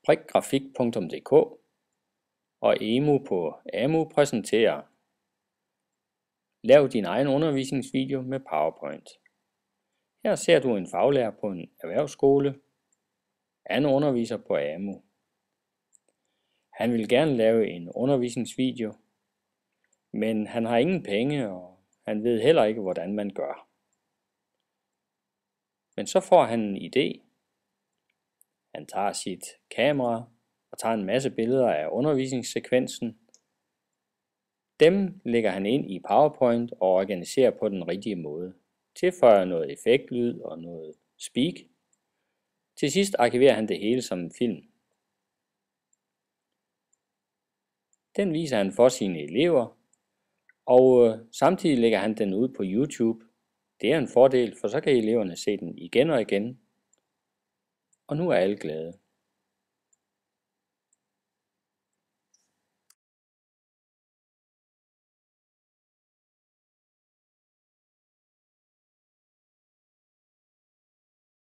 prikgrafik.dk og EMU på AMU præsenterer Lav din egen undervisningsvideo med PowerPoint. Her ser du en faglærer på en erhvervsskole, en underviser på AMU. Han vil gerne lave en undervisningsvideo, men han har ingen penge, og han ved heller ikke, hvordan man gør. Men så får han en idé. Han tager sit kamera og tager en masse billeder af undervisningssekvensen. Dem lægger han ind i PowerPoint og organiserer på den rigtige måde. Tilføjer noget effektlyd og noget speak. Til sidst arkiverer han det hele som en film. Den viser han for sine elever, og samtidig lægger han den ud på YouTube. Det er en fordel, for så kan eleverne se den igen og igen. Og nu er alle glade.